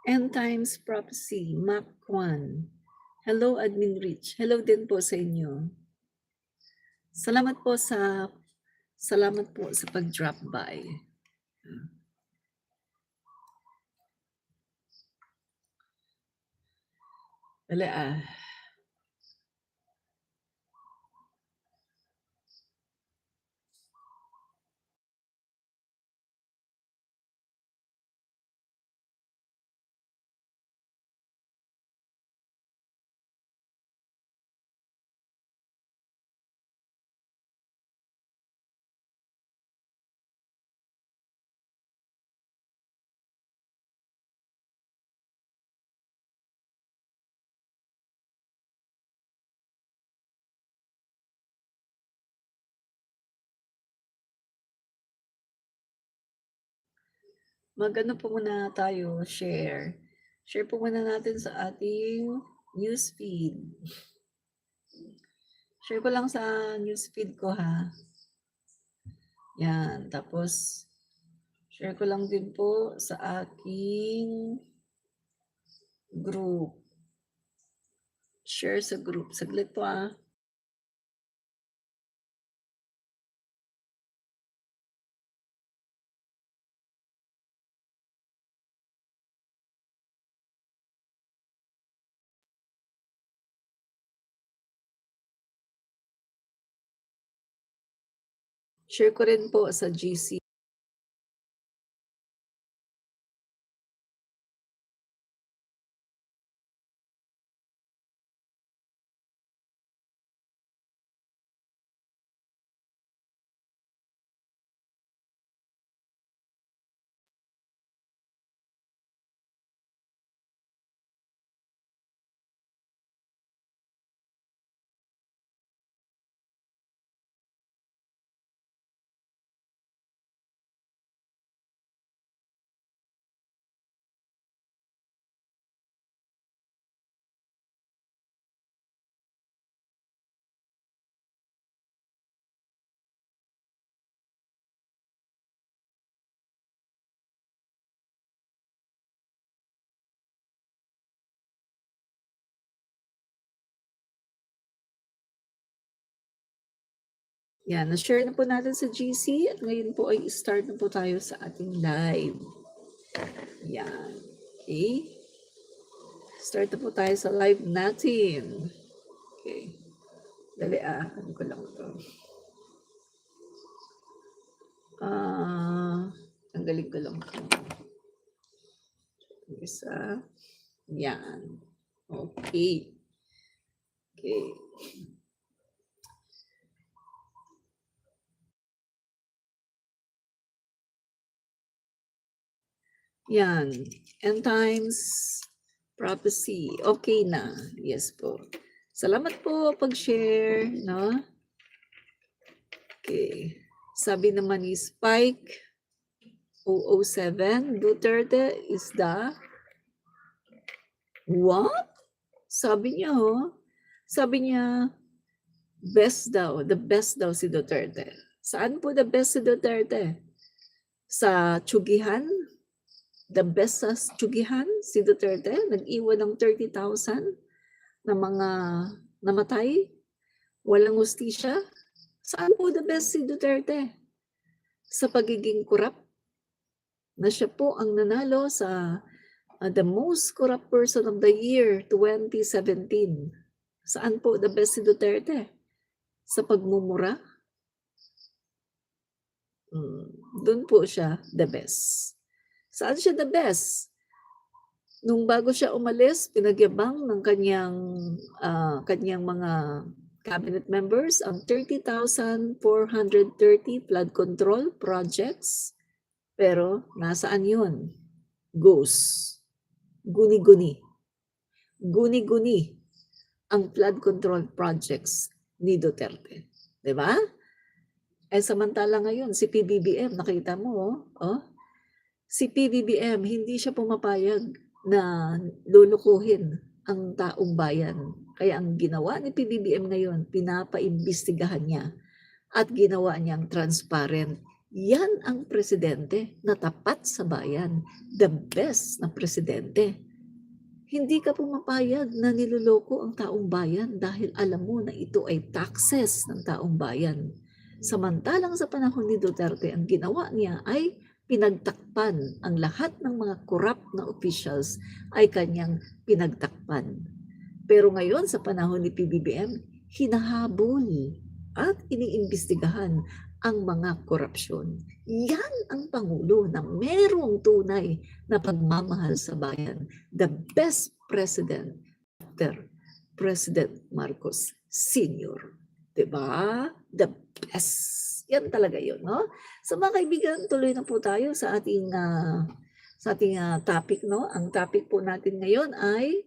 End Times Prophecy, Mac 1. Hello, Admin Rich. Hello din po sa inyo. Salamat po sa pag-drop by. Dali Mag-ano po muna tayo, share. Share po muna natin sa ating newsfeed. Share ko lang sa newsfeed ko ha. Yan, tapos share ko lang din po sa aking group. Share sa group. Saglit po Share ko rin po sa GC. Yan, na-share na po natin sa GC at ngayon po ay start na po tayo sa ating live. Yan. Okay. Start na po tayo sa live natin. Okay. Dali ano ko lang ito. Tanggalin ko lang ito. Isa. Yan. Okay. Okay. Yan. End Times Prophecy. Okay na. Yes po. Salamat po pag-share, no? Okay. Sabi naman ni Spike 007, Duterte is the what? Sabi niya, Sabi niya, the best daw si Duterte. Saan po the best si Duterte? Sa Tsugihan? The best sa Tsugihan si Duterte? Nag-iwan ng 30,000 na mga namatay? Walang hustisya? Saan po the best si Duterte? Sa pagiging corrupt? Na siya po ang nanalo sa the most corrupt person of the year 2017. Saan po the best si Duterte? Sa pagmumura? Doon po siya the best. Saan siya the best? Nung bago siya umalis, pinagyabang ng kanyang mga cabinet members ang 30,430 flood control projects. Pero nasaan yun? Ghost. Guni-guni. Guni-guni ang flood control projects ni Duterte. Diba? Samantala ngayon, si PBBM, nakita mo, si PBBM, hindi siya pumapayag na lulukuhin ang taong bayan. Kaya ang ginawa ni PBBM ngayon, pinapaimbestigahan niya at ginawa niyang transparent. Yan ang presidente na tapat sa bayan, the best na presidente. Hindi ka pumapayag na niloloko ang taong bayan dahil alam mo na ito ay taxes ng taong bayan. Samantalang sa panahon ni Duterte, ang ginawa niya ay pinagtakpan ang lahat ng mga corrupt na officials ay kanyang pinagtakpan. Pero ngayon sa panahon ni PBBM, hinahabol at iniimbestigahan ang mga korupsyon. Yan ang Pangulo na merong tunay na pagmamahal sa bayan. The best president after President Marcos Sr. Diba? The best. Yan talaga yun, no? So mga kaibigan, tuloy na po tayo sa ating topic, no? Ang topic po natin ngayon ay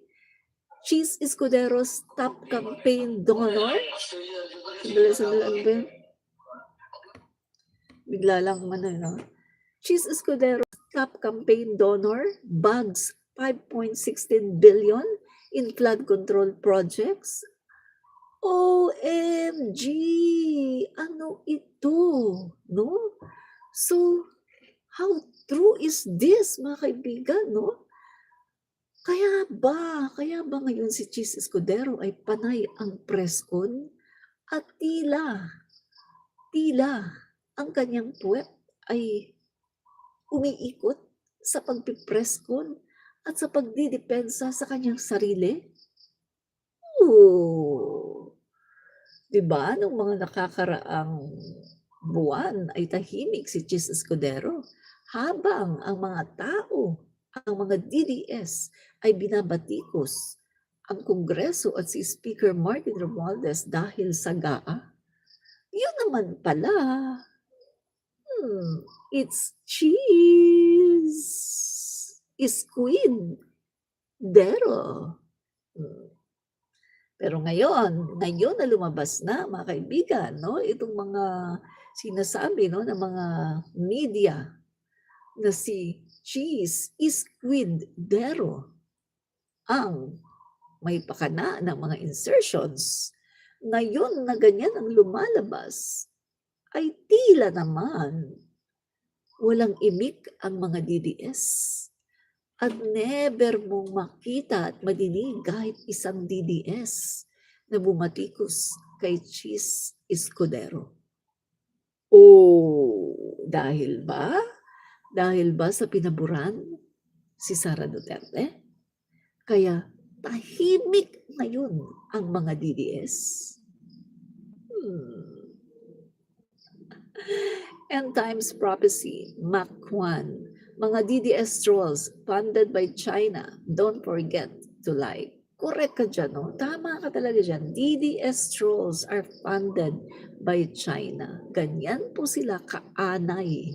Cheese Escudero's top campaign donor. Sandali. Bigla lang no? Cheese Escudero's top campaign donor bags 5.16 billion in flood control projects. OMG! Ano ito? No? So, how true is this, mga kaibigan, no? Kaya ba ngayon si Cheese Escudero ay panay ang preskon at tila ang kanyang puwet ay umiikot sa pagpipreskon at sa pagdidepensa sa kanyang sarili? Oo. Diba, nung mga nakakaraang buwan ay tahimik si Cheese Escudero habang ang mga tao, ang mga DDS ay binabatikos ang Kongreso at si Speaker Martin Romualdez dahil sa GAA. Yun naman pala, it's cheese Escudero. Pero ngayon na lumabas na, mga kaibigan, no, itong mga sinasabi, no, ng mga media na si Cheese Escudero ang may pakana ng mga insertions. Ngayon na ganyan ang lumalabas, ay tila naman walang imik ang mga DDS. At never mong makita at madinig kahit isang DDS na bumatikos kay Cheese Escudero. Dahil ba? Dahil ba sa pinaburan si Sara Duterte? Kaya tahimik ngayon ang mga DDS. End Times Prophecy, Mach 1. Mga DDS trolls funded by China. Don't forget to like. Correct ka dyan, no? Tama ka talaga dyan. DDS trolls are funded by China. Ganyan po sila kaanay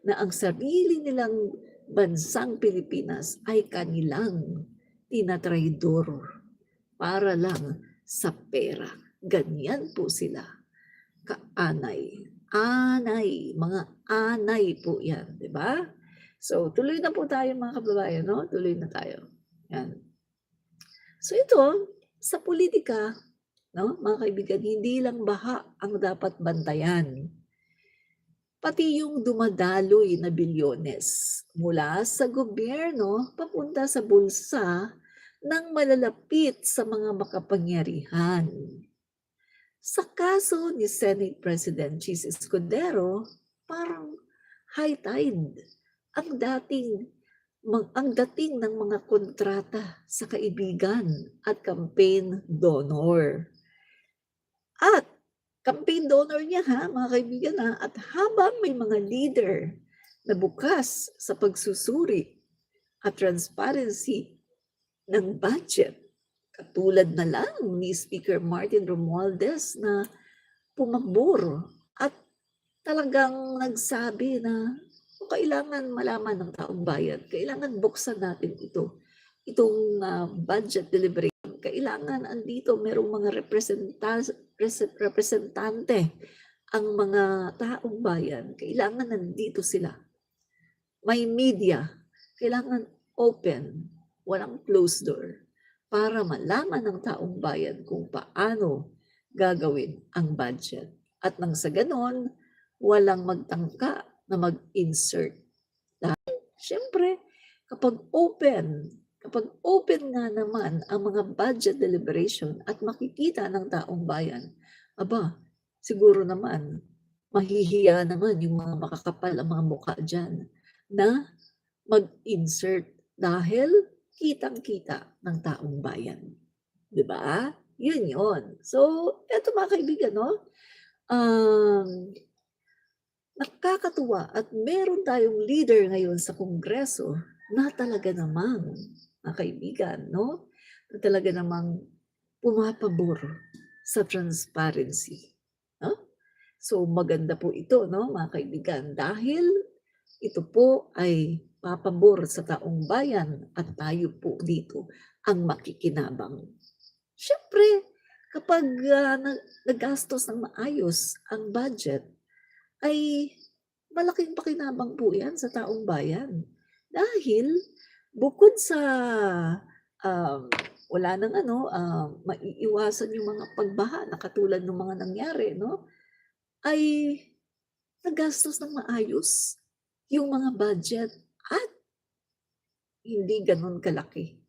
na ang sarili nilang bansang Pilipinas ay kanilang tinatraidor para lang sa pera. Ganyan po sila kaanay. Mga anay po yan, di ba? So, tuloy na po tayo mga kababayan, no? Tuloy na tayo. Yan. So, ito, sa politika, no, mga kaibigan, hindi lang baha ang dapat bantayan. Pati yung dumadaloy na bilyones mula sa gobyerno papunta sa bulsa ng malalapit sa mga makapangyarihan. Sa kaso ni Senate President Cheese Escudero, parang high tide ang dating ng mga kontrata sa kaibigan at campaign donor. At campaign donor niya mga kaibigan at habang may mga leader na bukas sa pagsusuri at transparency ng budget, katulad na lang ni Speaker Martin Romualdez na pumabor at talagang nagsabi na kailangan malaman ng taong bayan, kailangan buksan natin itong budget deliberation. Kailangan andito merong mga representante ang mga taong bayan. Kailangan nandito sila. May media. Kailangan open, walang closed door para malaman ng taong bayan kung paano gagawin ang budget. At nang sa ganon, walang magtangka na mag-insert. Siyempre, kapag open nga naman ang mga budget deliberation at makikita ng taong bayan, aba, siguro naman, mahihiya naman yung mga makakapal ang mga mukha dyan na mag-insert dahil kitang-kita ng taong bayan. 'Di ba? Yun yun. So, eto mga kaibigan, no? Nakakatuwa at meron tayong leader ngayon sa Kongreso na talaga namang, mga kaibigan, no? Na talaga namang pumapabor sa transparency. No? So, maganda po ito, no, mga kaibigan, dahil ito po ay papabor sa taong bayan at tayo po dito ang makikinabang. Siyempre, kapag nagastos ng maayos ang budget, ay malaking pakinabang po yan sa taong bayan. Dahil bukod sa wala nang maiiwasan yung mga pagbaha na katulad ng mga nangyari, no? Ay nagastos ng maayos yung mga budget at hindi ganun kalaki.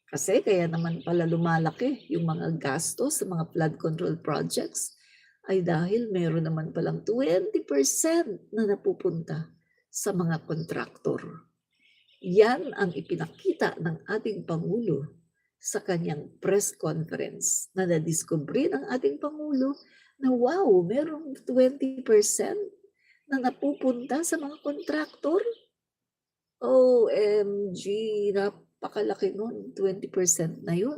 Kasi kaya naman pala lumalaki yung mga gastos sa mga flood control projects ay dahil meron naman palang 20% na napupunta sa mga kontraktor. Yan ang ipinakita ng ating Pangulo sa kanyang press conference na nadiskubre ng ating Pangulo na wow, merong 20% na napupunta sa mga kontraktor. OMG, napakalaki nun, 20% na yun.